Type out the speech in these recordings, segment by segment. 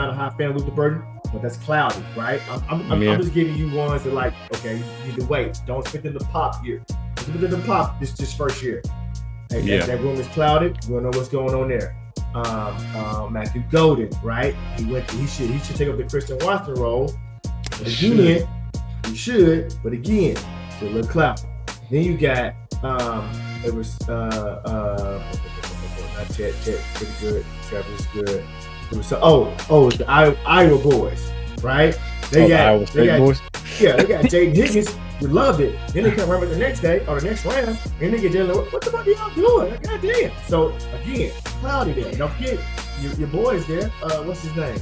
not a high fan of Luther Burden, but that's cloudy, right? I'm just giving you ones that like, okay, you need to wait. Don't spit in the pop year. Spit in the pop this first year. Hey, that room is clouded. We don't know what's going on there. Matthew Golden, right? He should take up the Christian Watson role. But again, he should, but again, it's a little cloudy. Then you got it was not Ted pretty good. Travis good. It was it's the Iowa boys, right? They got boys. Yeah, they got Jaden Higgins. We loved it. Then they come right the next day or the next round, and they get Jalen. What the fuck are y'all doing? Like, goddamn. So again, cloudy there. Don't forget your boys there. What's his name?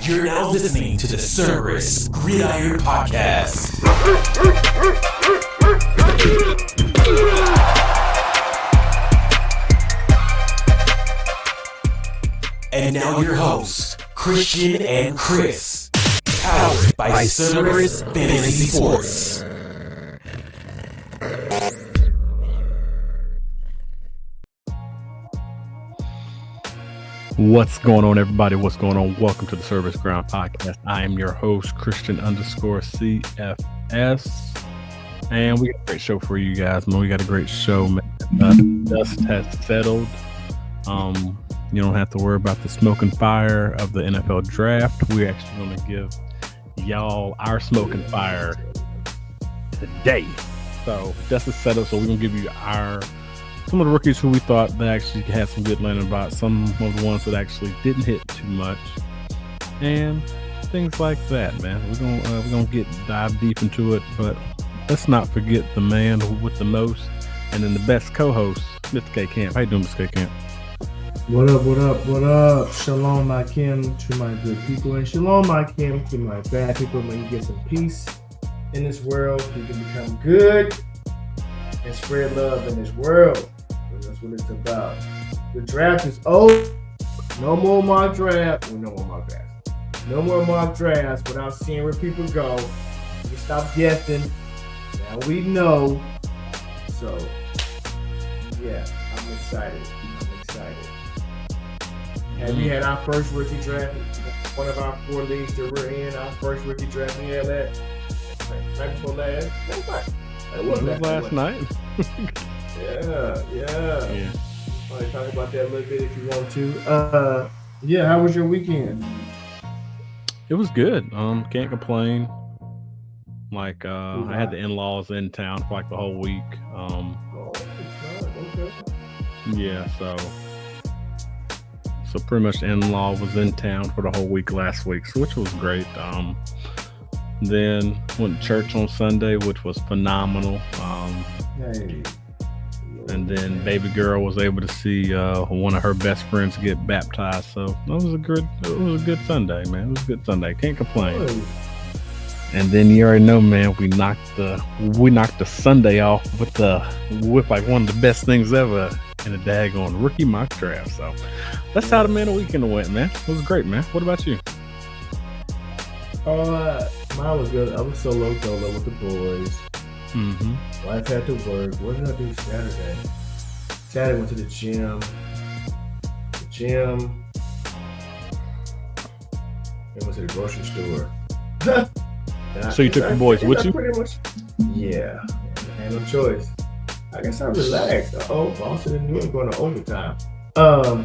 You're now listening to the Cerberus Gridiron Podcast. And now your hosts, Christian and Chris. Powered by Cerberus Fantasy Sports. What's going on, everybody? What's going on? Welcome to the Cerberus Gridiron Podcast. I am your host, Christian_CFS. And we got a great show for you guys, man. We got a great show, man. Dust has settled. You don't have to worry about the smoking fire of the NFL draft. We're actually going to give y'all our smoking fire today. So dust is settled. So we're going to give you some of the rookies who we thought that actually had some good landing about, some of the ones that actually didn't hit too much, and things like that, man. We're gonna dive deep into it, but let's not forget the man with the most, and then the best co-host, Mr. K Camp. How you doing, Mr. K Camp? What up? Shalom, my Kim, to my good people, and shalom, my Kim, to my bad people. May you get some peace in this world. You can become good and spread love in this world. That's what it's about. The draft is over. No more mock draft. No more mock drafts. No more mock drafts without seeing where people go. We stop guessing. Now we know. So, yeah, I'm excited. And we had our first rookie draft. One of our 4 leagues that we're in. Our first rookie draft. We had that night before last. It was last night. Yeah. Probably talk about that a little bit if you want to. How was your weekend? It was good. Can't complain. I had the in-laws in town for like the whole week. Okay. Yeah, so pretty much the in-law was in town for the whole week last week, which was great. Then went to church on Sunday, which was phenomenal. And then baby girl was able to see one of her best friends get baptized. So it was a good Sunday, man. It was a good Sunday. Can't complain. And then you already know, man, we knocked the Sunday off with like one of the best things ever in a daggone rookie mock draft. So that's how the weekend went, man. It was great, man. What about you? Mine was good. I was solo with the boys. Mm-hmm. Wife had to work. What did I do Saturday? Saturday went to the gym. Then went to the grocery store. So you took the boys with you? Pretty much. Yeah. I had no choice. I guess I relaxed. Boston and New York going to overtime. I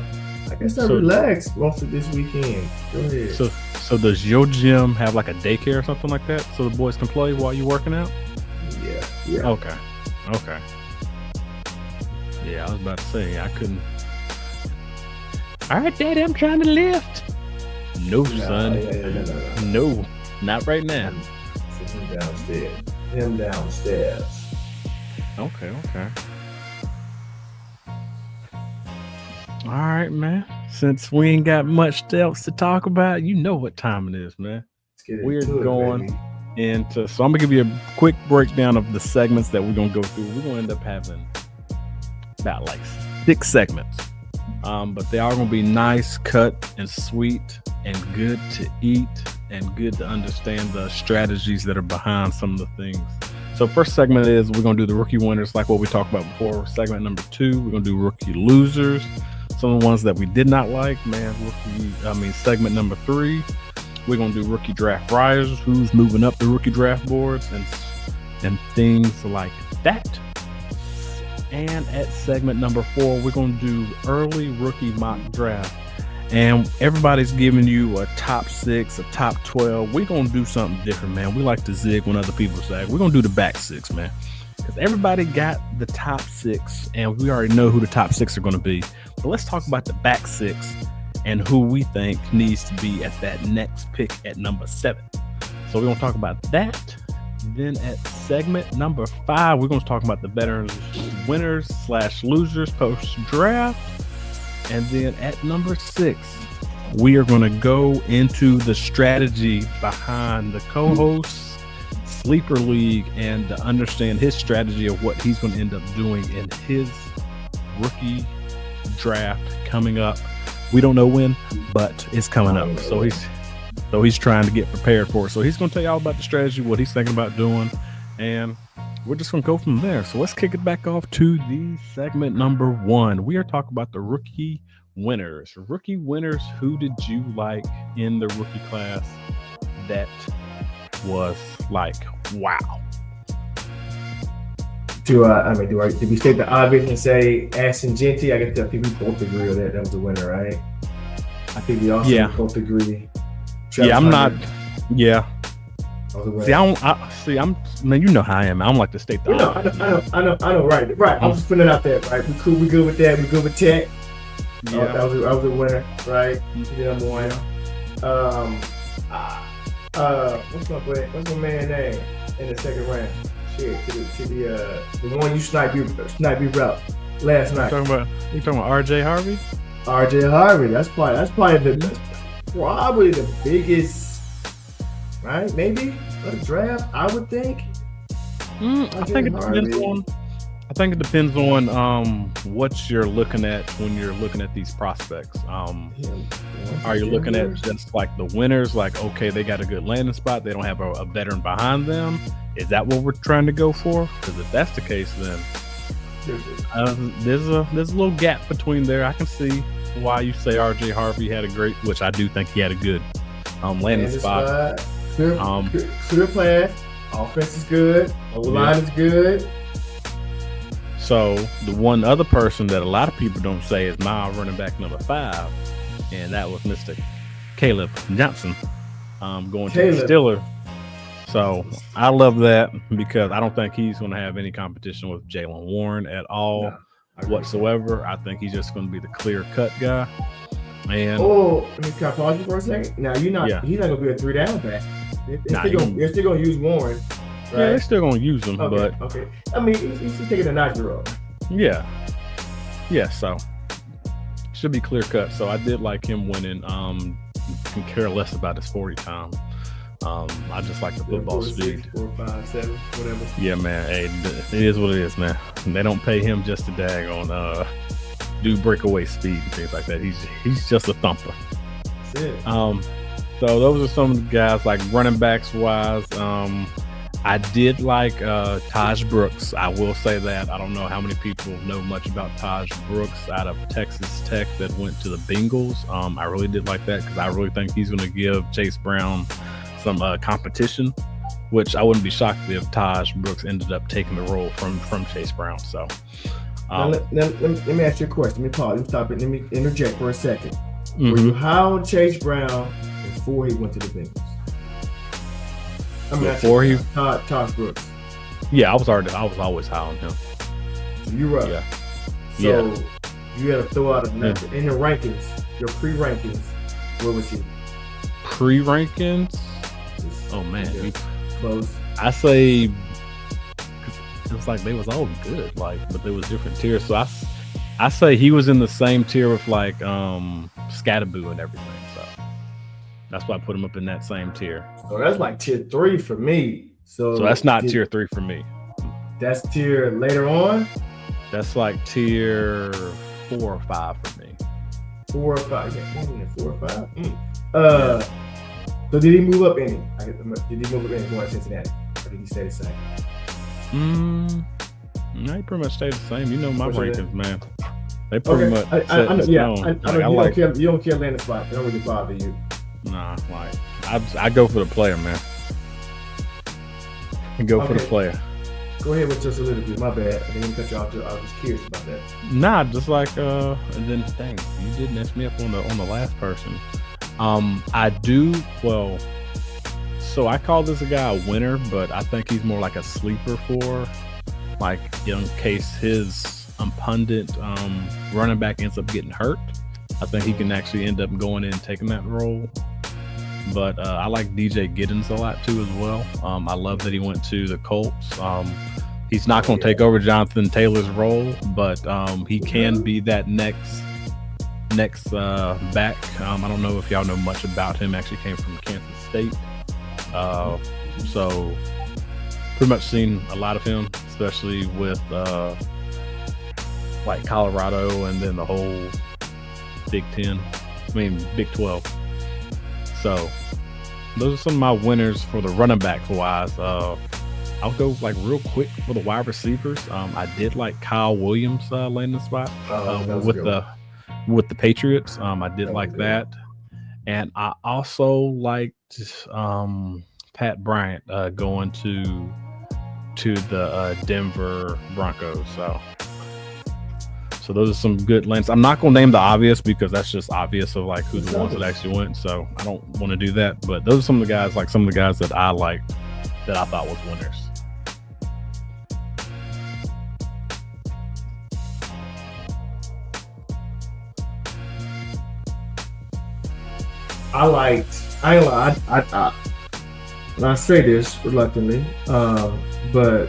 guess I relaxed most of this weekend. Go ahead. So does your gym have like a daycare or something like that so the boys can play while you're working out? Yeah. Okay. Yeah, I was about to say I couldn't. All right, Daddy, I'm trying to lift. No, son. No, not right now. Sit him downstairs. Okay. All right, man. Since we ain't got much else to talk about, you know what time it is, man. Let's get We're into going it, into. So I'm gonna give you a quick breakdown of the segments that we're gonna go through. We're gonna end up having about like 6 segments, but they are gonna be nice, cut, and sweet, and good to eat. and good to understand the strategies that are behind some of the things. So first segment is we're going to do the rookie winners like what we talked about before. Segment number 2, we're going to do rookie losers. Some of the ones that we did not like, man. Segment number 3, we're going to do rookie draft risers, who's moving up the rookie draft boards and things like that. And at segment number 4, we're going to do early rookie mock draft. And everybody's giving you a top 6, a top 12. We're going to do something different, man. We like to zig when other people zag. We're going to do the back 6, man. Because everybody got the top 6, and we already know who the top 6 are going to be. But let's talk about the back 6 and who we think needs to be at that next pick at number 7. So we're going to talk about that. Then at segment number 5, we're going to talk about the veterans winners/losers post-draft. And then at number 6, we are going to go into the strategy behind the co-host's sleeper league and to understand his strategy of what he's going to end up doing in his rookie draft coming up. We don't know when, but it's coming up. So he's trying to get prepared for it. So he's going to tell you all about the strategy, what he's thinking about doing, and we're just going to go from there. So let's kick it back off to the segment number 1. We are talking about the rookie winners. Rookie winners, who did you like in the rookie class that was like, wow? Did we state the obvious and say Ashton Genty? I think we both agree with that. That was a winner, right? I think we also both agree. Man, you know how I am. I don't like to state the obvious. I know, right. I'm just putting it out there, right? We good with that. We good with tech. Yeah. That was a winner, right? Number 1. What's my man name in the second round? Shit, to the one you sniped me route last night. You talking about RJ Harvey? RJ Harvey. That's probably the biggest, right? Maybe a draft, I would think. I think it depends on what you're looking at when you're looking at these prospects. Are you looking at just like the winners, like, okay, they got a good landing spot, they don't have a veteran behind them? Is that what we're trying to go for? Because if that's the case, then there's a little gap between there. I can see why you say RJ Harvey had a great, which I do think he had a good landing spot. Clear pass, offense is good, O-line is good. So the one other person that a lot of people don't say is my running back number 5, and that was Mr. Kaleb Johnson going to the Steelers. So I love that because I don't think he's going to have any competition with Jaylen Warren at all whatsoever. I think he's just going to be the clear-cut guy. And can I pause you for a second? Now he's not going to be a 3-down back. They're still going to use Warren. Right? Yeah, they're still going to use him, but I mean, he's taking a notch-year-old. Yeah. So should be clear-cut. So I did like him winning. Can care less about his 40 time. I just like the football 4, speed. 6, 4, 5, 7, whatever. Yeah, man. Hey, it is what it is, man. They don't pay him just to do breakaway speed and things like that. He's just a thumper. That's it. So those are some of the guys like running backs wise. I did like Taj Brooks. I will say that. I don't know how many people know much about Taj Brooks out of Texas Tech that went to the Bengals. I really did like that because I really think he's going to give Chase Brown some competition, which I wouldn't be shocked if Taj Brooks ended up taking the role from Chase Brown. So let me ask you a question. Let me pause. Let me stop it. Let me interject for a second. Mm-hmm. Were you high on Chase Brown before he went to the Bengals? Taj Brooks. Yeah, I was always high on him. So you were. Yeah. So you had to throw out a number in your rankings, your pre-rankings. Where was he? Pre-rankings? Oh man, close. I say it was like they was all good, but there was different tiers. So I say he was in the same tier with like Scatterboo and everything. So that's why I put him up in that same tier. So that's like tier 3 for me. So that's not tier 3 for me. That's tier later on. That's like tier 4 or 5 for me. 4 or 5. Yeah, 4 or 5. So did he move up any? Did he move up any going to Cincinnati? Or did he stay the same? No, he pretty much stayed the same. You know my rankings, man. They Okay. pretty much I know, yeah. stone. I know you don't care landing spot. It don't really bother you. Nah, like I go for the player, man. I go for the player. Go ahead with your soliloquy. My bad. I didn't cut you off. I was curious about that. Nah, just like and then dang, you did mess me up on the last person. I do well. So I call this a guy a winner, but I think he's more like a sleeper for, like, in case his pundit running back ends up getting hurt. I think he can actually end up going in and taking that role. But I like DJ Giddens a lot too as well. I love that he went to the Colts. He's not going to take over Jonathan Taylor's role, but he can be that next back. I don't know if y'all know much about him. Actually came from Kansas State. So pretty much seen a lot of him, especially with like Colorado and then the whole Big 12. So those are some of my winners for the running backs wise. I'll go like real quick for the wide receivers. I did like Kyle Williams landing spot with the Patriots. I did like that. And I also liked Pat Bryant going to the Denver Broncos. So those are some good lands. I'm not going to name the obvious because that's just obvious of like who the ones that actually went. So I don't want to do that. But those are some of the guys that I liked that I thought was winners. I say this reluctantly, but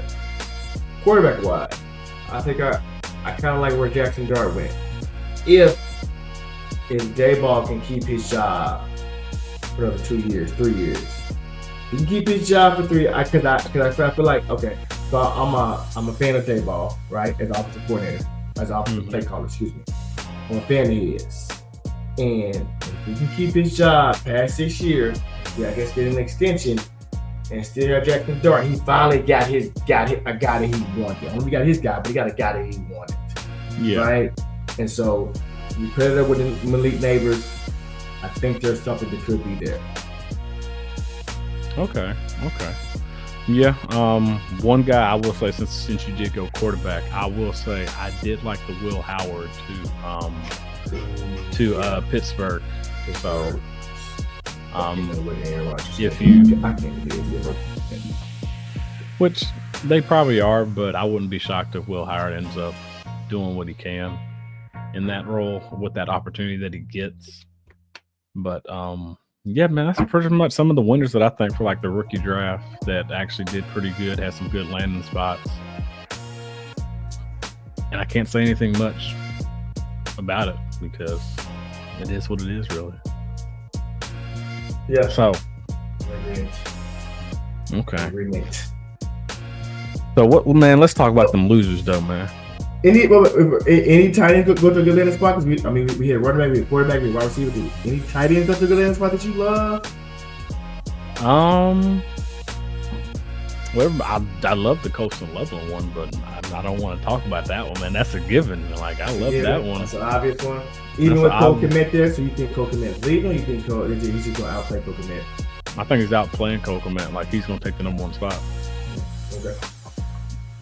quarterback wise, I think I kind of like where Jackson Dart went. If Dayball can keep his job for another 2 years, 3 years, he can keep his job for 3. Because I feel like, okay, so I'm a fan of Dayball, right? As offensive coordinator, as offensive play caller, excuse me. I'm a fan of his. And if he can keep his job past 6 years, I guess get an extension and still have Jackson Dart, he finally got a guy that he wanted. Only got his guy, but he got a guy that he wanted. Yeah. Right? And so you put it up with Malik Neighbors, I think there's something that could be there. Okay. Yeah. One guy I will say, since you did go quarterback, I will say I did like the Will Howard to Pittsburgh. So if you, which they probably are, but I wouldn't be shocked if Will Howard ends up doing what he can in that role with that opportunity that he gets. But yeah, man, that's pretty much some of the winners that I think for like the rookie draft that actually did pretty good, had some good landing spots. And I can't say anything much about it because it is what it is, really. Yeah. So. Okay. Remix. So what, man? Let's talk about them losers, though, man. Any tight end go to a good landing spot? Because we had running back, we had quarterback, we had wide receiver. Any tight end go to a good landing spot that you love? Well, I love the Coastal Loveland one, but I don't want to talk about that one, man. That's a given. Like, I love that one. That's an obvious one. Even with Cole Kmet there, so you think Cole Kmet's leading, or you think he's just going to outplay Cole Kmet? I think he's outplaying Cole Kmet. Like, he's going to take the number one spot. Okay.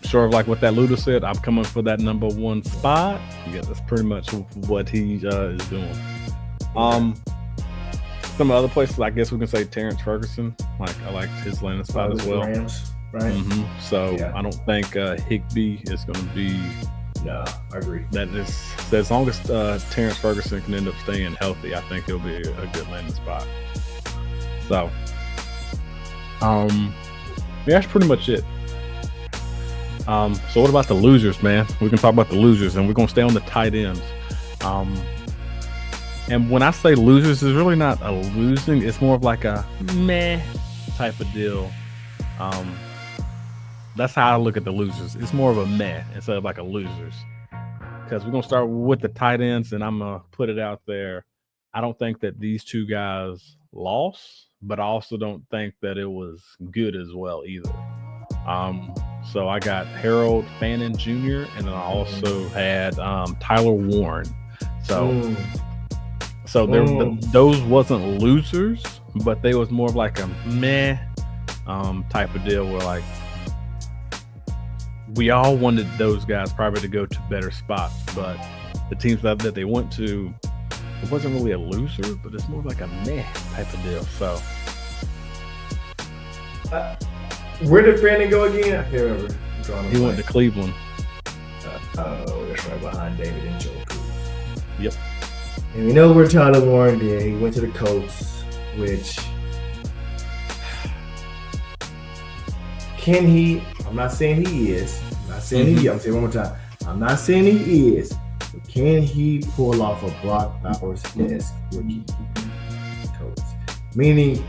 Sure, like what that Luda said, I'm coming for that number one spot. Yeah, that's pretty much what he is doing. Some other places, I guess we can say Terrence Ferguson. Like, I liked his landing spot as well. Rams, right? Mm-hmm. So yeah. I don't think Higbee is going to be. No, I agree. That is, as long as Terrence Ferguson can end up staying healthy, I think he'll be a good landing spot. So, yeah, that's pretty much it. So what about the losers, man? We can talk about the losers, and we're gonna stay on the tight ends. And when I say losers, it's really not a losing; it's more of like a meh type of deal. That's how I look at the losers. It's more of a meh instead of like a losers. Because we're gonna start with the tight ends, and I'm gonna put it out there. I don't think that these two guys loss, but I also don't think that it was good as well either. So I got Harold Fannin Jr. and then I also had Tyler Warren. So those wasn't losers, but they was more of like a meh type of deal where like we all wanted those guys probably to go to better spots, but the teams that they went to, it wasn't really a loser, but it's more like a meh type of deal. So where did Fannin go again? I can't remember. He went to Cleveland. Oh, that's right behind David and Njoku. Yep. And we know where Tyler Warren did. He went to the Colts, which can he? I'm not saying he is. I'm not saying he. I'm saying one more time. I'm not saying he is. But can he pull off a Brock Bowers-esque rookie Colts? Meaning,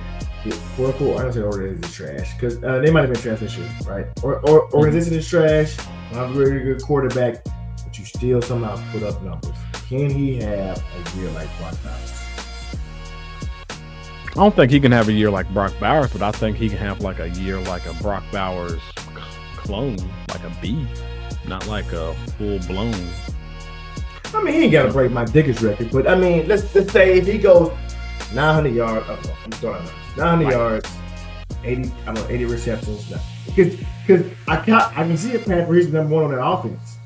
quote unquote, I don't say organization is trash because they might have been trash this year, right? Or organization is trash. Not a very good quarterback, but you still somehow put up numbers. Can he have a year like Brock Bowers? I don't think he can have a year like Brock Bowers, but I think he can have like a year like a Brock Bowers clone, like a B, not like a full blown. I mean, he ain't got to break my Dickens record, but I mean, let's say if he goes 900 yards, I'm starting 900 yards, 80 receptions, because I can see a path where he's number one on that offense,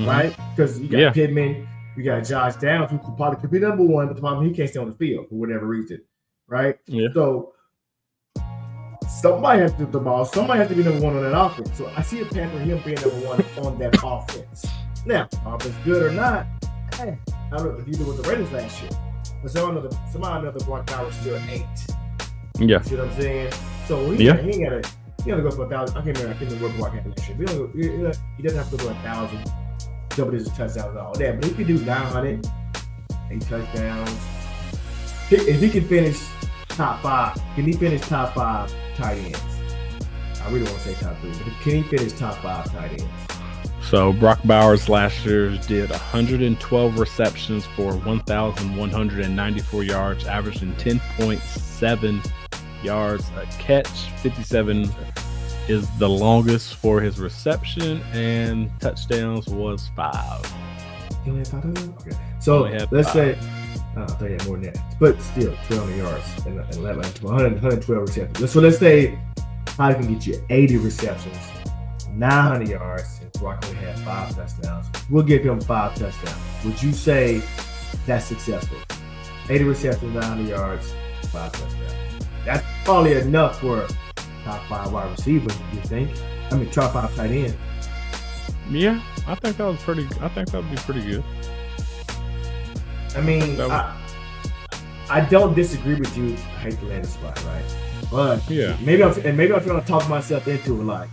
right? Because you got Pittman, you got Josh Downs, who could be number one, but the problem he can't stay on the field for whatever reason, right? Yeah. So somebody has to do the ball. Somebody has to be number one on that offense. So I see a path for him being number one on that offense. Now, if it's good or not, I don't know if you did with the Raiders last year, but somehow another Brock Bowers still at 8. Yeah. See what I'm saying? So he ain't got to go for 1,000. I can't remember where Brock had this year. He doesn't have to go to 1,000. Double-digit touchdowns and all that, but he can do 900, 8 touchdowns. If he can finish top 5, can he finish top 5 tight ends? I really want to say top 3, but can he finish top 5 tight ends? So Brock Bowers last year did 112 receptions for 1,194 yards, averaging 10.7 yards a catch. 57 is the longest for his reception, and touchdowns was 5. You only had 5 of them? Okay. So let's say, I thought he had more than that, but still 1,200 yards and 112 receptions. So let's say I can get you 80 receptions, 900 yards, and Brock only had 5 touchdowns. We'll give him 5 touchdowns. Would you say that's successful? 80 receptions, 900 yards, 5 touchdowns. That's probably enough for top 5 wide receiver, you think? I mean, top 5 tight end. Yeah, I think that would be pretty good. I mean, I don't disagree with you. I hate the landing spot, right? But yeah, maybe I'm trying to talk myself into it. Like,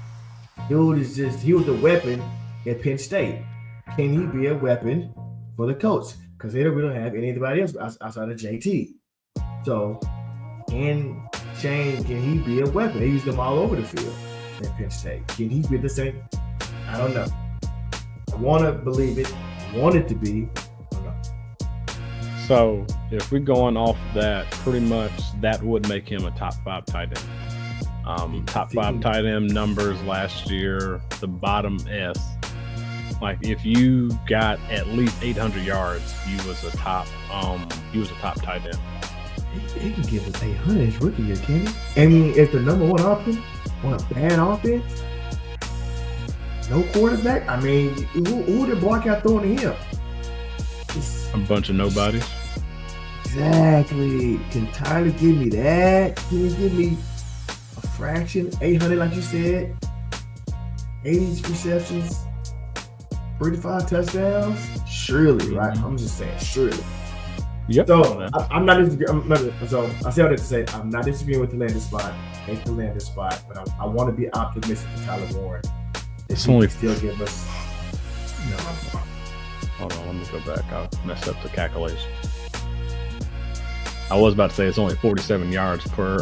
dude he was a weapon at Penn State. Can he be a weapon for the Colts? Because we don't have anybody else outside of JT. So, can he be a weapon? They use them all over the field at Penn State. Can he be the same? I don't know. I want to believe it. I want it to be. I don't know. So, if we're going off that, pretty much that would make him a top 5 tight end. Top 5 tight end numbers last year, the bottom S. Like, if you got at least 800 yards, you was a top tight end. He can give us 800 as rookie year, can he? I mean, it's the number one option on a bad offense. No quarterback. I mean, who did Brock out throwing to him? A bunch of nobodies. Exactly. Can Tyler give me that? Can he give me a fraction? 800, like you said. 80 receptions. 35 touchdowns. Surely, right? I'm just saying, surely. Yep. So I'm not disagreeing. So I say all that to say I'm not disagreeing with the landing spot. Hate the landing spot, but I want to be optimistic for Tyler Warren. It's only still give us. No. Hold on, let me go back. I messed up the calculation. I was about to say it's only 47 yards per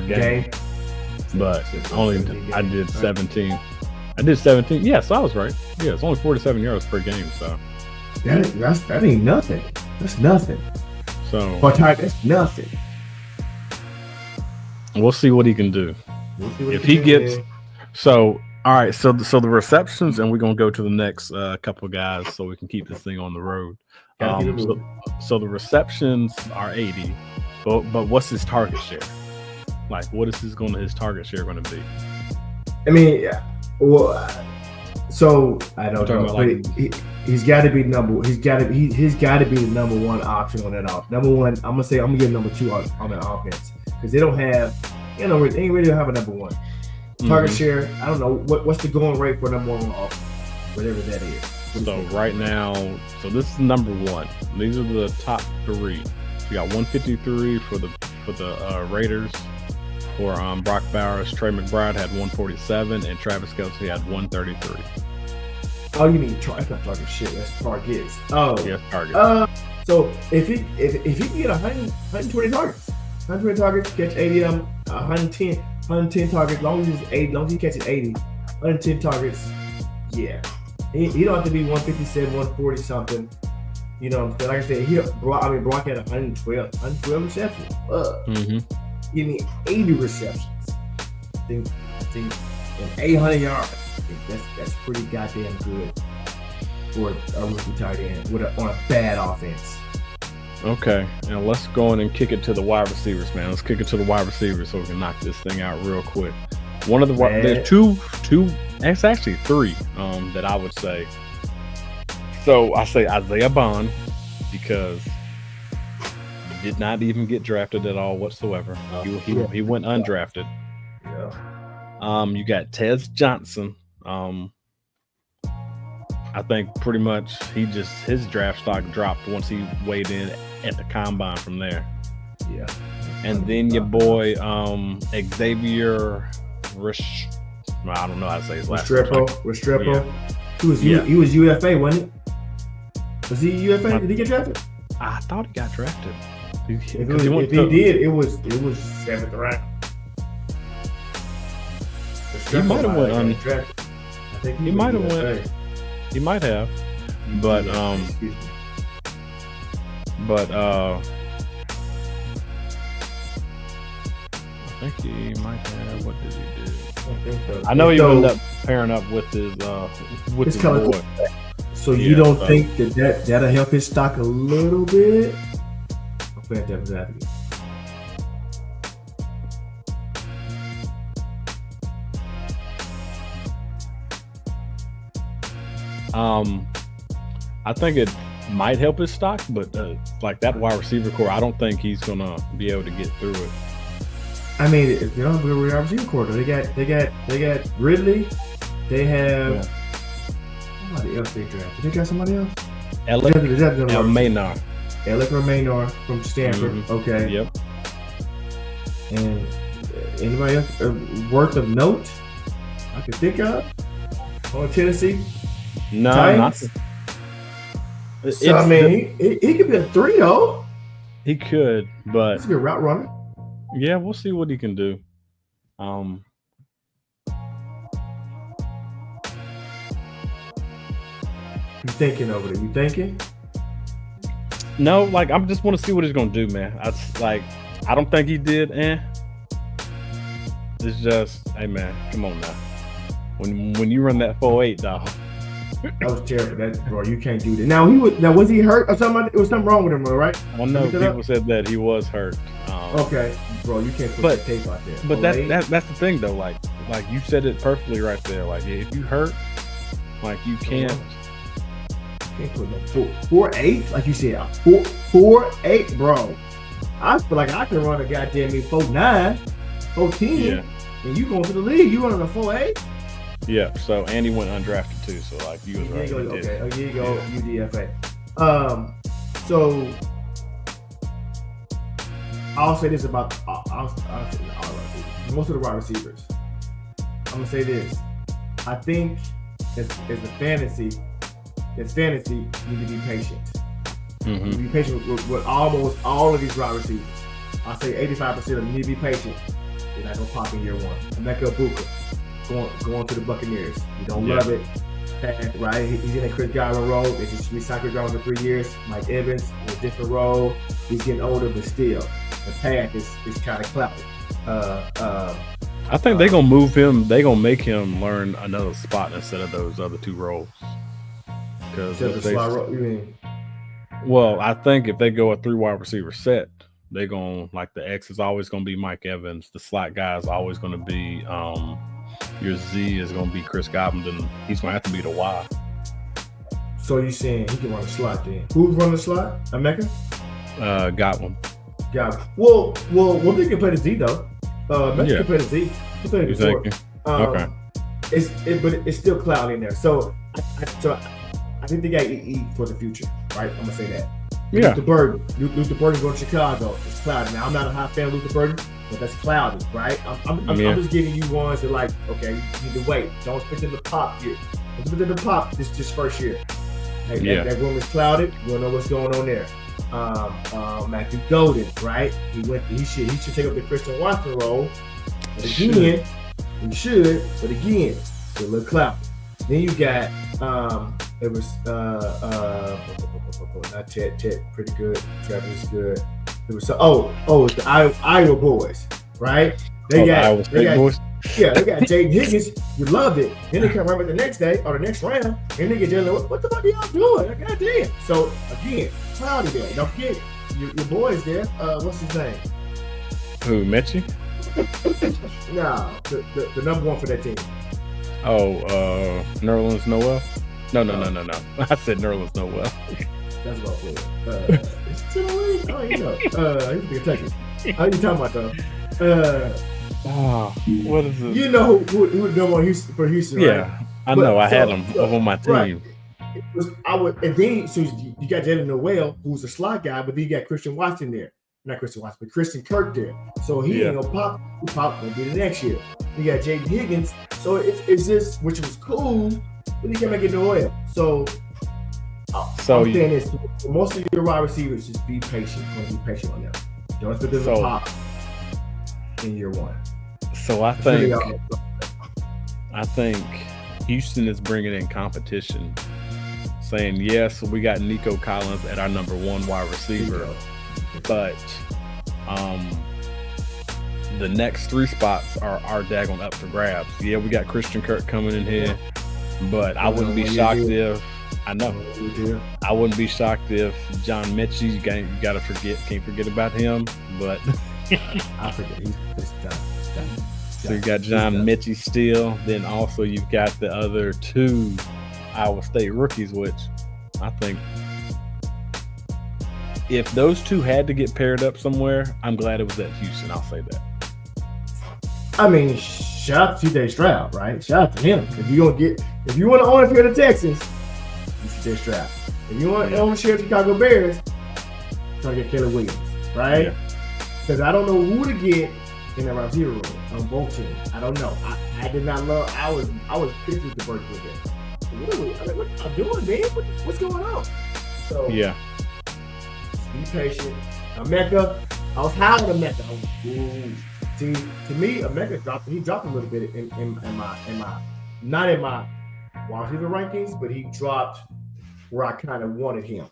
game, but I did 17. I did 17. Yes, I was right. Yeah, it's only 47 yards per game. So that ain't nothing. That's nothing. So that's nothing. We'll see what he can do. If he gets so. All right, so the receptions, and we're gonna go to the next couple of guys, so we can keep this thing on the road. So the receptions are 80, but what's his target share? Like, what is his target share going to be? I mean, well, so I don't know. Like, he's got to be He's got to be the number one option on that offense. Number one, I'm gonna give number two on that offense because they don't have, they ain't really have a number one. Target share, I don't know what's the going rate for number one on offense, whatever that is. So right now, this is number one. These are the top three. You got 153 for the Raiders. For Brock Bowers, Trey McBride had 147, and Travis Kelce had 133. Oh, you mean that's not target shit? That's targets. Oh, yeah, targets. So if he can get 120 targets, 120 targets, catch 80 of them, 110 targets, long as he catches 80, 110 targets, yeah. He don't have to be 157, 140 something. You know what I'm saying? Like I said, Brock had 112 receptions. Give me 80 receptions. I think and 800 yards. I think that's pretty goddamn good for a rookie tight end on a bad offense. Okay, now let's go in and kick it to the wide receivers, man. Let's kick it to the wide receivers so we can knock this thing out real quick. One of the there's two. It's actually three that I would say. So I say Isaiah Bond because he did not even get drafted at all whatsoever. He went undrafted. Yeah. You got Tez Johnson. I think pretty much his draft stock dropped once he weighed in at the combine from there. Yeah. And then your boy Xavier I don't know how to say his last name. Restrepo. Yeah. He was UFA, wasn't he? Was he UFA? Did he get drafted? I thought he got drafted. If he did, it was 7th round. He might have went undrafted. I think he might have went. He might have, but I think he might have. What did he do? I think so. I know he ended up pairing up with his boy. So you don't think that'll help his stock a little bit? I'm playing devil's advocate. I think it might help his stock, but like that wide receiver core, I don't think he's gonna be able to get through it. I mean, if they don't have a wide receiver core, they got Ridley. They have somebody else they drafted. They got somebody else. Elic Ayomanor. Elic Ayomanor from Stanford. Mm-hmm. Okay. Yep. And anybody else worth of note I can think of on Tennessee? No, Titans? So, I mean, he could be a 3 though. He could, but he's a good route runner. Yeah, we'll see what he can do. You thinking over there? You thinking? No, like I just want to see what he's gonna do, man. I don't think he did. It's just, hey man, come on now. When you run that 4.8, dog. That was terrible. Bro, you can't do that. Now was he hurt or something? It was something wrong with him, right? I know people said that he was hurt. Okay, bro, you can't put the tape out there. But that's the thing though. Like you said it perfectly right there. Like if you hurt, like you can't. Can't put no 4.8, like you said, 4.8, bro. I feel like I can run a goddamn 4.9, 4.10, yeah. And you going to the league, you running a 4.8. Yeah. So and he went undrafted too. So like you was right. Okay. Oh, here you go, UDFA. So I'll say this about I'll say most of the wide receivers. I'm gonna say this. I think as a fantasy. It's fantasy, you need to be patient. Mm-hmm. You need to be patient with almost all of these wide receivers. I say 85% of them need to be patient. They're not gonna pop in year one. Emeka Buka going to the Buccaneers. You don't love it, right? He's in a Chris Godwin role. They just re-signed Chris Godwin for 3 years. Mike Evans in a different role. He's getting older, but still, the path is kind of cloudy. I think they're gonna move him. They're gonna make him learn another spot instead of those other two roles. Because well, I think if they go a 3 wide receiver set, they're gonna like the X is always gonna be Mike Evans. The slot guy is always gonna be your Z is gonna be Chris Godwin. Then he's gonna have to be the Y. So you saying he can run the slot then? Who's running the slot? Emeka? Godwin. Well, they can play the Z though. Emeka can play the Z. He played it before. Okay. But it's still cloudy in there. So I think they got EE for the future, right? I'm gonna say that. Yeah. Luther Burden going to Chicago. It's cloudy. Now I'm not a high fan of Luther Burden, but that's cloudy, right? I'm just giving you ones that like, okay, you need to wait. Don't spit in the pop here. Don't spit in the pop this first year. Hey, that room is clouded. We don't know what's going on there. Matthew Golden, right? He should take up the Christian Watson role. But again, he should. But again, it's a little cloudy. Then you got it was not Ted, pretty good. Travis is good. It was it's the Iowa boys, right? They got boys. Yeah, they got Jaden Higgins. You loved it. Then they come right back the next day or the next round, and they get Jalen. What the fuck are y'all doing? God damn. So again, cloudy there. Don't forget your boys there. What's his name? Who? Mechie? No, the number one for that team. Nerlens Noel? No. I said Nerlens Noel. That's about it. Is it in the league? Oh, you know. He's Kentucky. How you talking about though? What is it? You know who number one for Houston? Yeah, right? I know. I had him on my team. Right. And then so you got Jalen Noel, who's a slot guy, but then you got Christian Watson there. Not Christian Watson, but Christian Kirk there. So he ain't gonna pop. He pop gonna be the next year. You got Jaden Higgins. So it's just, which was cool, but he can't make it Noel. So I'm saying this: most of your wide receivers, just be patient. Be patient on them. Don't expect them to pop in year one. So I think Houston is bringing in competition, saying yes, we got Nico Collins at our number one wide receiver, but the next 3 spots are daggone up for grabs. Yeah, we got Christian Kirk coming in here, but I wouldn't be shocked if I wouldn't be shocked if John Mechie, you can't forget about him, but I forget he's done. So you got John Mechie still. Then also you've got the other 2 Iowa State rookies, which I think if those 2 had to get paired up somewhere, I'm glad it was at Houston. I'll say that. I mean, shout out to CJ Stroud, right? Shout out to him. If you want to own a pair of the Texans, you CJ Stroud. If you want to own a share of Chicago Bears, try to get Caleb Williams, right? Because I don't know who to get in the receiver room on both teams. I don't know. I did not love. I was pissed with the Burke with it. What y'all doing, man? What's going on? So yeah, be patient. Emeka, I was high on Emeka. See, to me, Emeka dropped a little bit in my not in my wide receiver rankings, but he dropped where I kind of wanted him.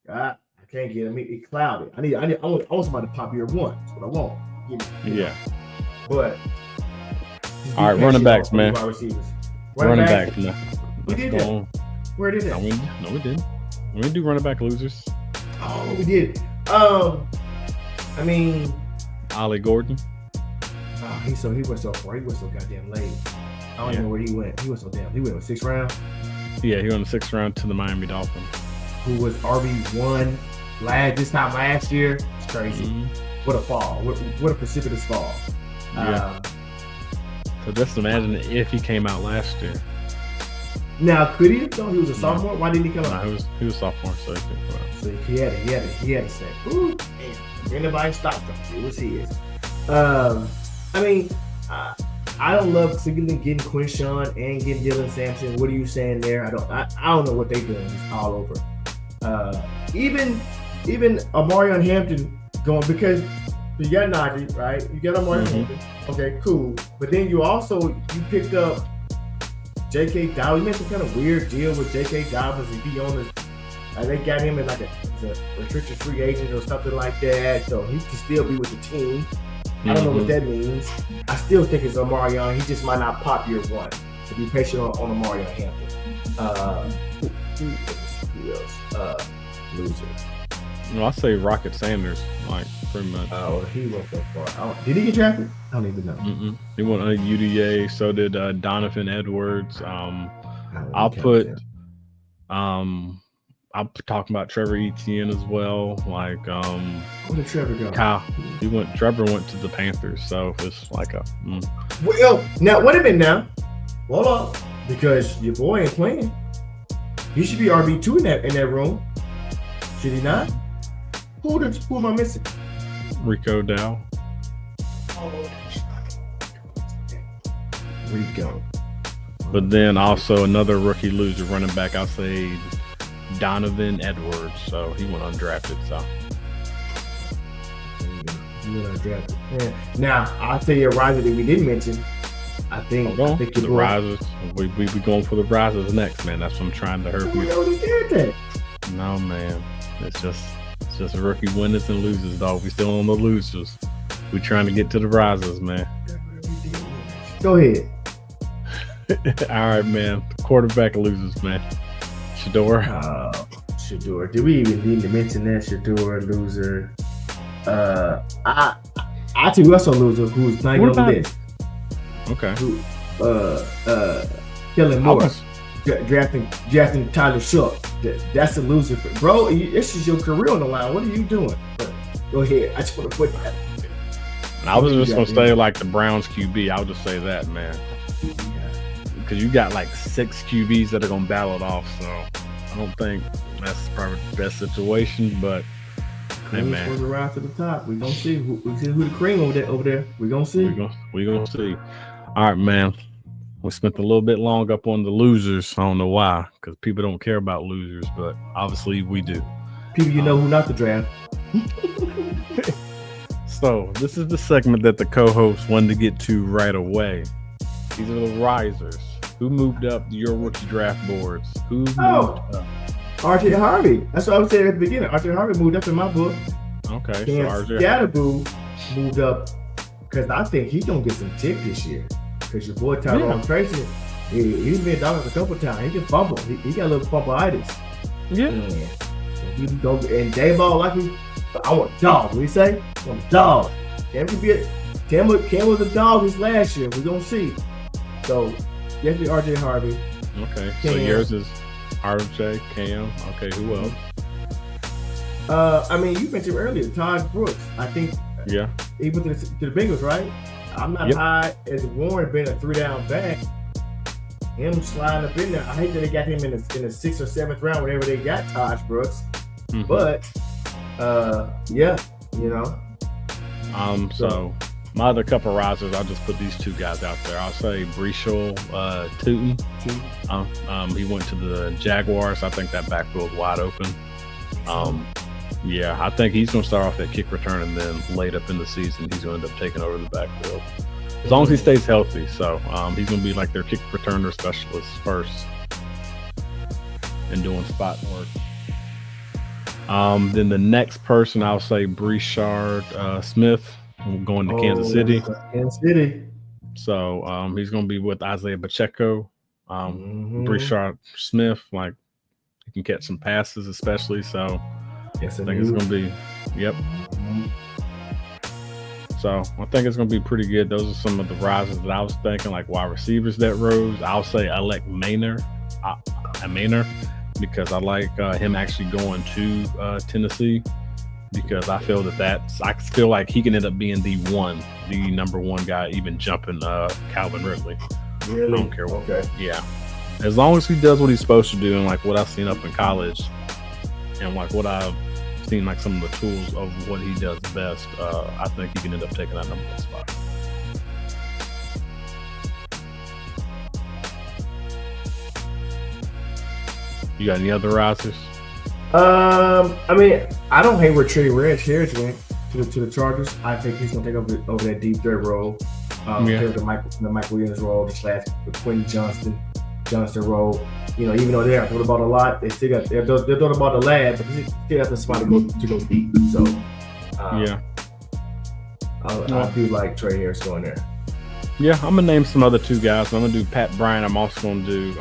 I can't get him. It's clouded. I want somebody to pop year one. That's what I want. Yeah. But all right, running backs, man. Wide receivers. Running backs. No. We did that. Where did that? No, we didn't. We didn't do running back losers. Oh, we did. I mean, Ollie Gordon. Oh, he went so far. He went so goddamn late. I don't even know where he went. He went so damn. He went in the 6th round. Yeah, he went in the 6th round to the Miami Dolphins. Who was RB1 this time last year? It's crazy. Mm-hmm. What a fall. What a precipitous fall. Yeah. So just imagine if he came out last year. Now, could he have though? He was a sophomore? Why didn't he come out? He was sophomore, so he didn't come out. So he had to say, ooh, damn. Anybody stopped him. It was his. I mean, I don't love getting Quinshawn and getting Dylan Sampson. What are you saying there? I don't know what they're doing. It's all over. Even Amarion Hampton going, because you got Najee, right? You got Amarion Hampton. Okay, cool. But then you picked up J.K. Dobbins. You made some kind of weird deal with J.K. Dobbins. If he on they got him as a restricted free agent or something like that, so he can still be with the team. I don't know what that means. I still think it's Omarion. He just might not pop year one. So be patient on Omarion Hampton. Who else? Loser. No, I say Rocket Sanders, like pretty much. Oh, he went that far. Did he get drafted? I don't even know. He went on UDA. So did Donovan Edwards. I'll talking about Trevor Etienne as well. Like, where did Trevor go? Kyle. Trevor went to the Panthers. So it's like a. Well, now wait a minute now. Hold on, because your boy ain't playing. He should be RB2 in that room. Should he not? Who am I missing? Rico Dow. Rico. But then also another rookie loser running back, I'll say Donovan Edwards. So he went undrafted. So he went undrafted. Yeah. Now I'll tell you a riser that we didn't mention. I think the risers. We going for the risers next, man. That's what I'm trying to hurt you. No, man. It's just rookie winners and losers, dog. We still on the losers. We trying to get to the risers, man. Go ahead. All right, man. Quarterback losers, man. Shador. Shador. Did we even need to mention that Shador loser? I tell you what's a loser who's not on the list. Okay. Kellen Moore. Drafting Tyler Shook. That's a loser, bro. This is your career on the line. What are you doing? Go ahead. I just want to put that. I was just gonna say like the Browns QB. I'll just say that, man, because you got like 6 QBs that are gonna battle it off. So I don't think that's probably the best situation. But hey, man, we're gonna rise to the top. We gonna see who the cream over there. We gonna see. We gonna see. All right, man. We spent a little bit long up on the losers. I don't know why, because people don't care about losers, but obviously we do. People know who not to draft. So this is the segment that the co-host wanted to get to right away. These are the risers. Who moved up your rookie draft boards? Who moved up? RJ Harvey. That's what I was saying at the beginning. RJ Harvey moved up in my book. Okay. And so Scatterboo moved up because I think he's going to get some tick this year. Because your boy Tyrone Tracy, he's been down a couple times. He can fumble. He got a little fumbleitis. Yeah. And Dayball, like I want a dog. What do you say? I want a dog. Cam was a dog this last year. We're going to see. So, definitely RJ Harvey. Okay. Cam. So yours is RJ, Cam. Okay, who else? I mean, you mentioned earlier, Todd Brooks. I think he went to the Bengals, right? I'm not high as Warren being a 3-down back. Him sliding up in there. I hate that they got him in the 6th or 7th round whenever they got Todd Brooks. But So my other couple risers, I'll just put these 2 guys out there. I'll say Breeshall Tootin. He went to the Jaguars. I think that backfield is wide open. I think he's going to start off at kick return, and then late up in the season, he's going to end up taking over the backfield. As long as he stays healthy. So he's going to be like their kick returner specialist first and doing spot work. Then the next person, I'll say Breeshard Smith, going to Kansas City. Kansas City. So he's going to be with Isaiah Pacheco. Breeshard Smith, like, he can catch some passes especially. So yes, I think it's going to be, So I think it's going to be pretty good. Those are some of the risers that I was thinking, like wide receivers that rose. I'll say Elic Ayomanor, because I like him actually going to Tennessee, because I feel I feel like he can end up being the number one guy, even jumping Calvin Ridley. Really? I don't care what. Okay. Yeah. As long as he does what he's supposed to do, and like what I've seen up in college, and like what I've seen, like some of the tools of what he does best, I think he can end up taking that number 1 spot. You got any other risers? I mean, I don't hate where TreVeyon Henderson went to the Chargers. I think he's gonna take over that deep third role. The Michael Williams role, the Quentin Johnson role. Even though they have thrown the ball a lot, they still got they're throwing the ball to lad, but they still have somebody to go deep. So I do like Trey Harris going there. Yeah, I'm gonna name some other 2 guys. I'm gonna do Pat Bryant. I'm also gonna do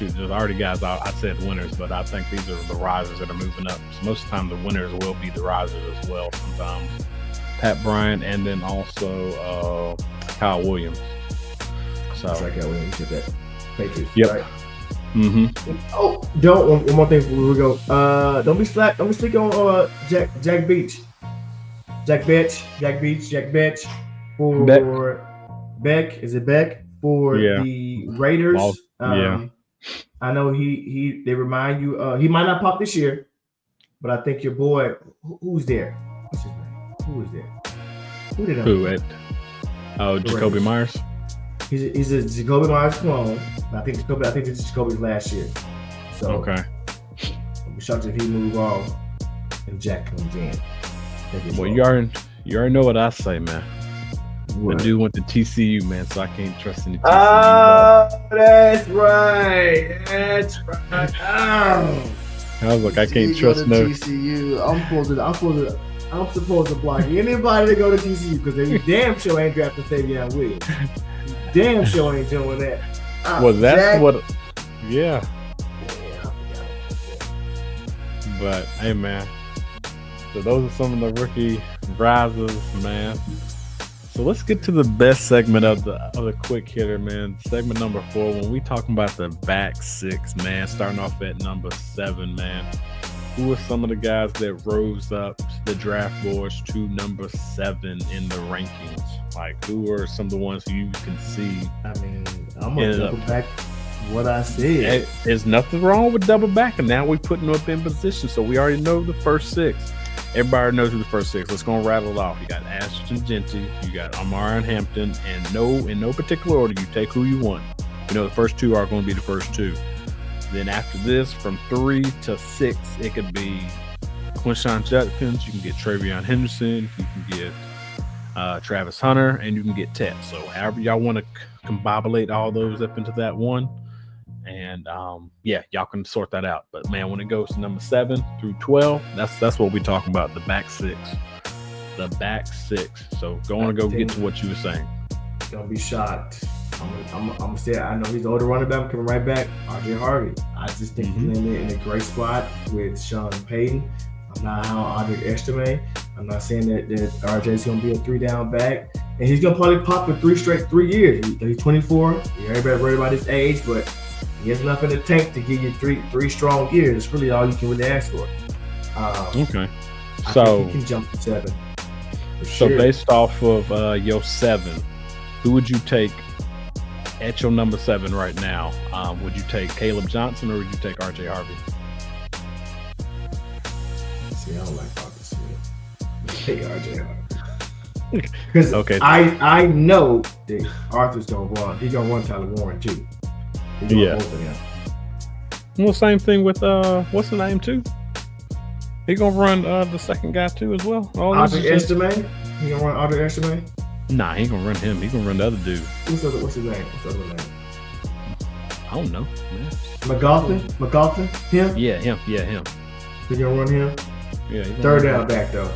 there's already guys I said winners, but I think these are the risers that are moving up. So most of the time the winners will be the risers as well. Sometimes Pat Bryant and then also Kyle Williams. So that's like Kyle Williams. You said that. Patriots. Yep. Right? Mm-hmm. Oh, one more thing before we go. Don't be slack. Don't be sleep on Jack Beach. Jack Beach for Beck. Is it Beck for the Raiders? I know they remind you. He might not pop this year, but I think your boy, who's there? What's his name? Who is there? Who at? Oh, Jacoby Myers. He's a Jacoby Myers clone. I think this is Jacoby's last year. So okay. I'll be shocked if he moves off and Jack comes in. Well, you already know what I say, man. What? The dude went to TCU, man, so I can't trust any TCU. Oh, that's right. Oh. I was like, I can't trust no TCU. I'm supposed to block anybody that go to TCU because they damn sure ain't drafting Xavier Williams. Damn sure ain't doing that. Well, that's what. Yeah. But hey, man. So those are some of the rookie risers, man. So let's get to the best segment of the quick hitter, man. Segment number 4, when we talking about the back 6, man, starting off at number 7, man. Who are some of the guys that rose up the draft boards to number 7 in the rankings? Like, who are some of the ones you can see? I mean, I'm gonna double back what I said. There's nothing wrong with double back, and now we're putting them up in position, so we already know the first 6. Everybody knows who the first 6. Let's go and rattle it off. You got Ashton Genty, you got Omarion Hampton, and in no particular order, you take who you want. You know the first 2 are going to be the first 2. Then after this, from 3 to 6, it could be Quinshon Judkins. You can get TreVeyon Henderson. You can get Travis Hunter, and you can get Tet. So however y'all want to combobulate all those up into that one. And y'all can sort that out. But man, when it goes to number 7 through 12, that's what we're talking about. The back 6. The back 6. So go get to what you were saying. Don't be shocked. I'm gonna say I know he's the older running back coming right back. RJ Harvey. I just think he's in a great spot with Sean Payton. I'm not how Audric Estime. I'm not saying that RJ's gonna be a 3-down back, and he's gonna probably pop for 3 years. He's 24. Everybody worried about his age, but he has enough in the tank to give you three strong years. It's really all you can really ask for. Okay. So he can jump to 7. So based off of your 7, who would you take at your number 7 right now? Would you take Kaleb Johnson or would you take RJ Harvey? See, I don't like Arthur Smith. Take RJ Harvey. Because I know that Arthur's gonna run. He's gonna run Tyler Warren too. Yeah. Well, same thing with what's the name too? He gonna run the second guy too as well. Audric Estime. He gonna run Audric Estime? Nah, he ain't gonna run him. He gonna run the other dude. What's his name? What's the other name? I don't know, man. McGoughan? Him? Yeah, him. Yeah, him. He gonna run him? Yeah. Third down back though.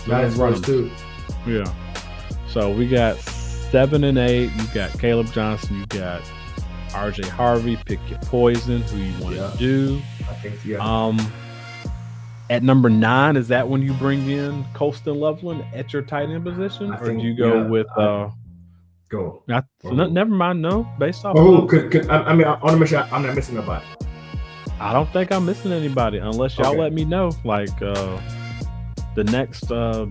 Not his first 2. Yeah. So we got 7 and 8. You got Kaleb Johnson. You got RJ Harvey. Pick your poison. Who you want to do? I think At number 9, is that when you bring in Colston Loveland at your tight end position, or do you go with? Go. Never mind. No, based off. I want to make sure I'm not missing nobody. I don't think I'm missing anybody unless y'all let me know. Like the next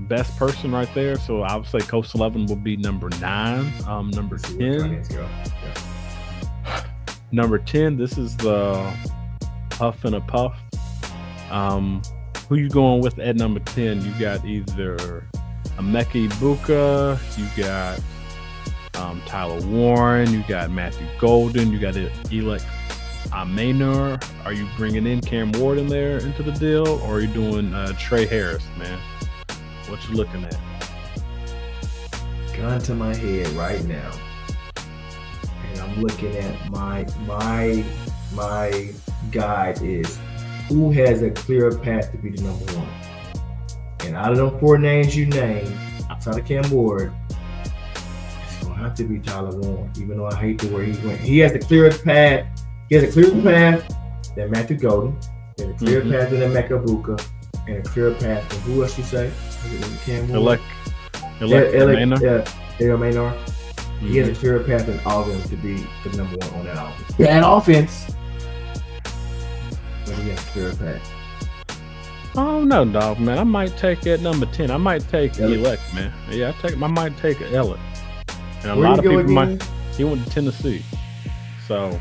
best person right there. So I would say Colston Loveland will be number 9. Number 10. Number 10. This is the Huff and a Puff. Who you going with at number 10? You got either Emeka Ibuka, you got Tyler Warren, you got Matthew Golden, you got Elic Ayomanor. Are you bringing in Cam Ward in there into the deal, or are you doing Trey Harris, man? What you looking at? Gun to my head right now, and I'm looking at my guide is who has a clear path to be the number 1. And out of them 4 names you named, outside of Cam Ward, it's gonna have to be Tyler Warren. Even though I hate the way he went, he has the clearest path. He has a clearer path than Matthew Golden. He has a clearer path than Emeka Egbuka, and a clearer path than who else you say? Cam Ward. Elic Ayomanor. He has a clearer path than all of them to be the number 1 on that offense. Bad offense, but he has a clearer path. Oh no, dog, man. I might take at number 10. I might take Elic, man. Yeah, I might take Elic. And a lot of people might. He went to Tennessee, so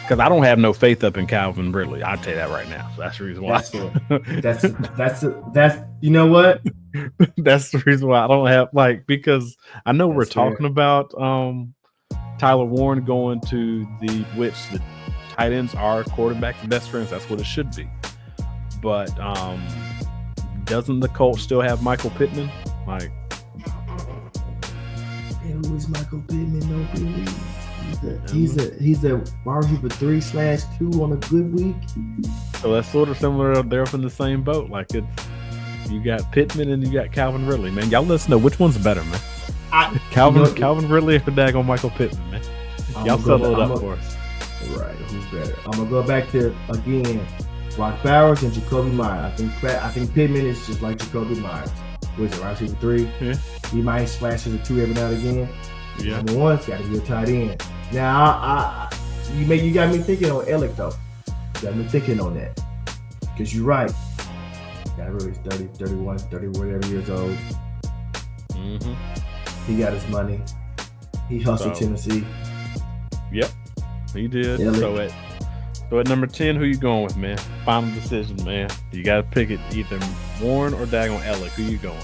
because I don't have no faith up in Calvin Ridley. I'll tell you that right now. So that's the reason why. That's you know what? That's the reason why I don't have because I know we're talking about Tyler Warren going to the tight ends are quarterback's best friends. That's what it should be. But doesn't the Colts still have Michael Pittman? Who is Michael Pittman? No, he's a wide receiver 3/2 on a good week. So that's sort of similar. They're up in the same boat. You got Pittman and you got Calvin Ridley, man. Y'all let us know which one's better, man. Calvin Ridley or Daggone Michael Pittman, man. Y'all settle it up for us. Right, who's better? I'm gonna go back to again. Brock Bowers and Jacoby Myers. I think Pittman is just like Jacoby Myers. Was it wide receiver 3? Yeah. He might splash as a 2 every now and again. Yeah. Number 1's got to be a tight end. Now, you got me thinking on Elic though. You got me thinking on that because you're right. Guy really is 30, 31, 30, whatever years old. He got his money. He hustled Tennessee. Yep, he did. Elic. So at number 10, who you going with, man? Final decision, man. You got to pick it either Warren or Daggone Elic. Who you going?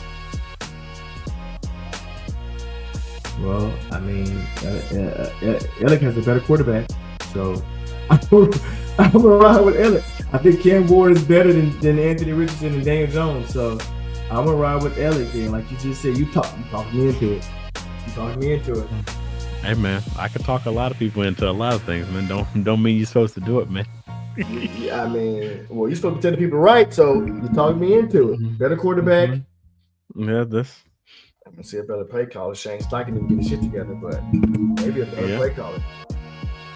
Well, I mean, Elic has a better quarterback, so I'm going to ride with Elic. I think Cam Ward is better than Anthony Richardson and Daniel Jones, so I'm going to ride with Elic then. Like you just said, you talked me into it. You talked me into it. Hey man, I could talk a lot of people into a lot of things, man. Don't mean you're supposed to do it, man. Yeah, I mean, well, you're supposed to tell the people right, so you talked me into it. Better quarterback. Yeah, I'm gonna see a better play caller. Shane Steichen didn't get his shit together, but maybe a better play caller.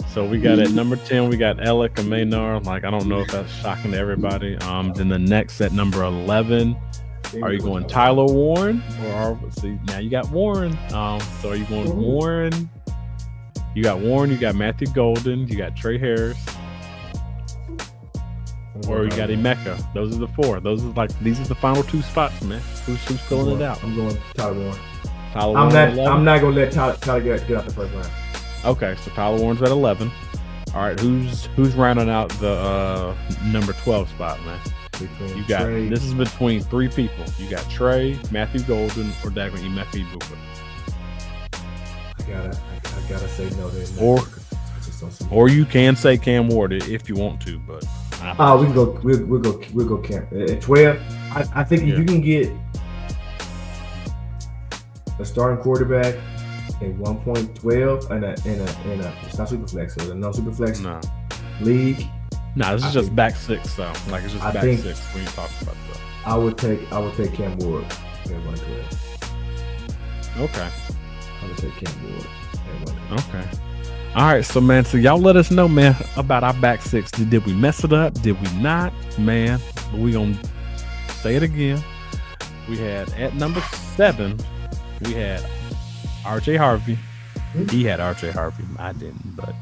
So we got at number 10, we got Elic Ayomanor. I don't know if that's shocking to everybody. Then the next at number 11. Are you going Tyler Warren now you got Warren? So are you going Warren? You got Warren. You got Matthew Golden. You got Trey Harris, or you got Emeka. Those are the 4. These are the final 2 spots, man. Who's filling it out? I'm going Tyler Warren. I'm not gonna let Tyler get out the first round. Okay, so Tyler Warren's at 11. All right, who's rounding out the number 12 spot, man? You got Trey. This is between 3 people. You got Trey, Matthew Golden, or Daggone Emeka Egbuka. I gotta say no to Emeka. Or you can say Cam Ward if you want to, but we'll go Cam at 12. I think if you can get a starting quarterback at 1.12 and it's not super flex, so no super flex league. No, this is just back 6, though. It's just back 6 when you talk about that. I would take Cam Ward at 112. Okay. I would take Cam Ward at 112. Okay. All right, so man, y'all let us know, man, about our back 6. Did we mess it up? Did we not? Man, we gonna say it again. We had at number 7, we had RJ Harvey. He had RJ Harvey. I didn't, but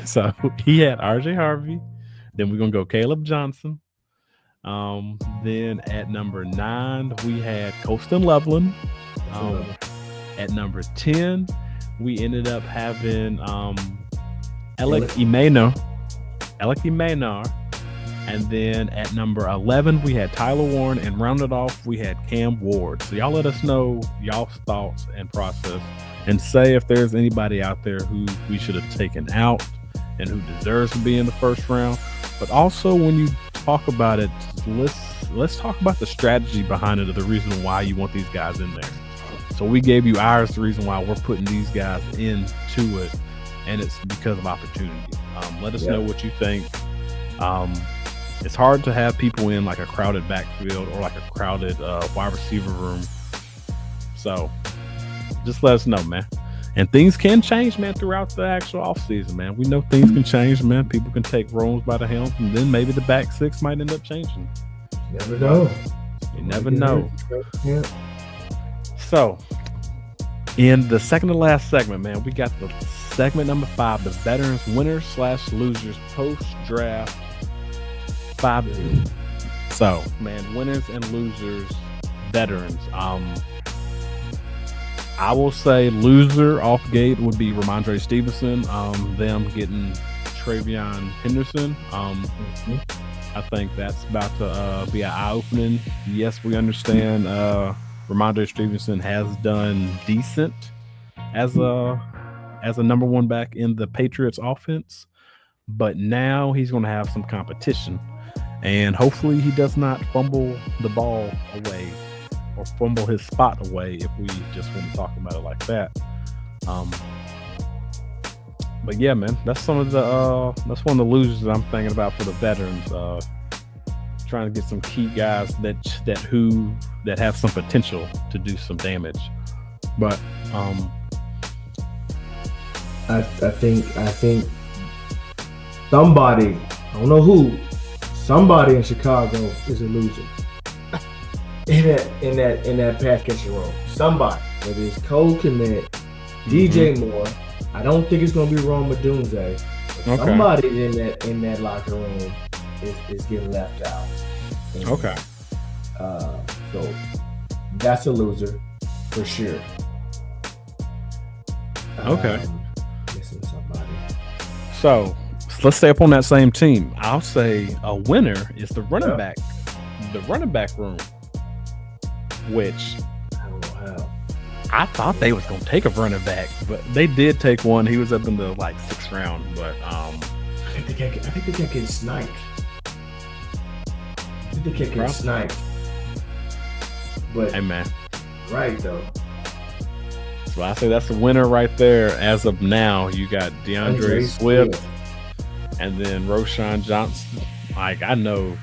so he had RJ Harvey. Then we're gonna go Kaleb Johnson. Then at number 9, we had Colston Loveland. At number 10, we ended up having Elic Ayomanor. And then at number 11, we had Tyler Warren, and rounded off, we had Cam Ward. So y'all let us know y'all's thoughts and process, and say if there's anybody out there who we should have taken out and who deserves to be in the first round. But also, when you talk about it, let's talk about the strategy behind it, or the reason why you want these guys in there. So we gave you ours, the reason why we're putting these guys into it, and it's because of opportunity. Let us know what you think. it's hard to have people in like a crowded backfield or like a crowded wide receiver room. So just let us know, man. And things can change, man, throughout the actual offseason, man. We know things can change, man. People can take roles by the helm, and then maybe the back six might end up changing. You never know. You never know. Yeah. So, in the second to last segment, man, we got the segment number 5, the veterans winners/losers post-draft 5. So, man, winners and losers, veterans. I will say loser off gate would be Rhamondre Stevenson. Them getting TreVeyon Henderson. I think that's about to be an eye-opening. Yes, we understand Rhamondre Stevenson has done decent as a number one back in the Patriots offense, but now he's going to have some competition, and hopefully he does not fumble the ball away or fumble his spot away, if we just want to talk about it like that. But yeah, man, that's one of the losers that I'm thinking about for the veterans. Trying to get some key guys that have some potential to do some damage. But I think somebody, I don't know who, somebody in Chicago is a loser. In that pass catching role, somebody, whether it's Cole Kmet, DJ Moore, I don't think it's gonna be Rome Odunze. Okay. Somebody in that locker room is getting left out. And, okay. So that's a loser for sure. Okay. Missing somebody. So let's stay up on that same team. I'll say a winner is the running back, the running back room. Which I don't know how. I thought they was gonna take a running back, but they did take one. He was up in the 6th round, but I think they can't get sniped. I think they can't get sniped. But hey, man, right though. So I say that's a winner right there. As of now, you got DeAndre Swift and then Roschon Johnson. Like, I know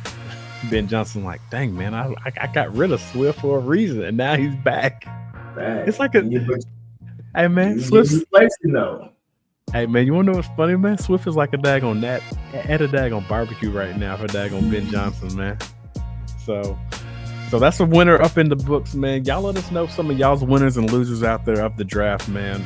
Ben Johnson, like, dang, man, I got rid of Swift for a reason, and now he's back. It's like hey, man, Swift's replacing though. Hey, man, you want to know what's funny, man? Swift is like a daggone at a daggone barbecue right now for daggone Ben Johnson, man. So that's a winner up in the books, man. Y'all let us know some of y'all's winners and losers out there of the draft, man.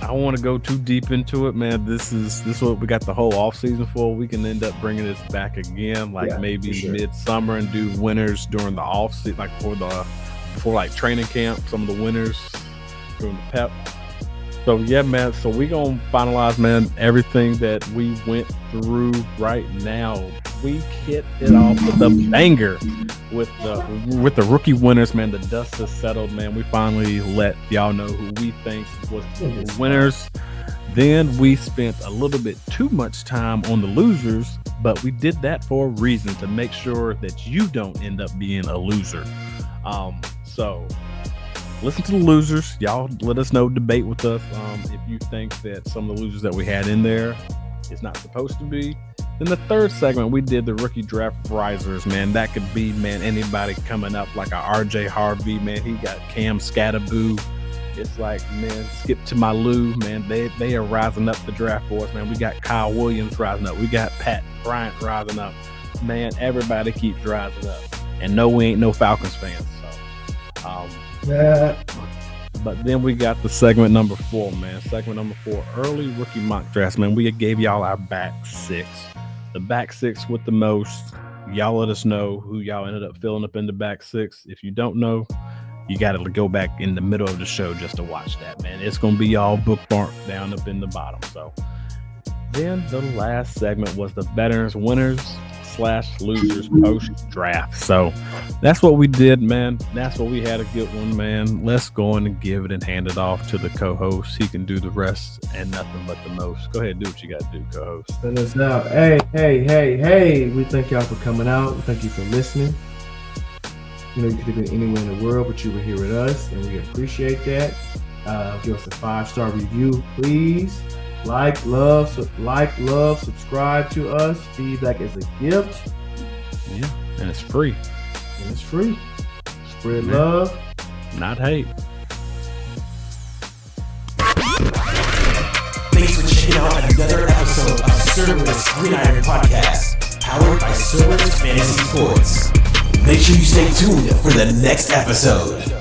I don't want to go too deep into it, man. This is what we got the whole offseason for. We can end up bringing this back again, maybe midsummer, and do winners during the offseason, like before training camp. Some of the winners during the pep. So yeah, man. So we gonna finalize, man, everything that we went through right now. We hit it off with a banger with the rookie winners, man. The dust has settled, man. We finally let y'all know who we think was the winners. Then we spent a little bit too much time on the losers, but we did that for a reason, to make sure that you don't end up being a loser. So listen to the losers. Y'all let us know, debate with us. If you think that some of the losers that we had in there is not supposed to be. Then the third segment, we did the rookie draft risers, man. That could be, man, anybody coming up like a RJ Harvey, man. He got Cam Scatterboo. It's like, man, Skip to my Lou, man. They are rising up the draft boards, man. We got Kyle Williams rising up. We got Pat Bryant rising up. Man, everybody keeps rising up. And no, we ain't no Falcons fans. So, but then we got the segment number 4, man. Segment number 4, early rookie mock drafts, man. We gave y'all our back 6. The back 6 with the most. Y'all let us know who y'all ended up filling up in the back 6. If you don't know, you got to go back in the middle of the show just to watch that, man. It's going to be all bookmarked down up in the bottom. So then the last segment was the veterans winners/losers post-draft. So that's what we did, man. That's what we had a good one, man. Let's go on and give it and hand it off to the co-host. He can do the rest and nothing but the most. Go ahead and do what you got to do, co-host. Send us out. Hey. We thank y'all for coming out. Thank you for listening. You know, you could have been anywhere in the world, but you were here with us, and we appreciate that. Give us a 5-star review, please. Like, love, subscribe to us. Feedback is a gift. Yeah, and it's free. Spread love, not hate. Thanks for checking out another episode of Cerberus Gridiron Podcast, powered by Cerberus Fantasy Sports. Make sure you stay tuned for the next episode.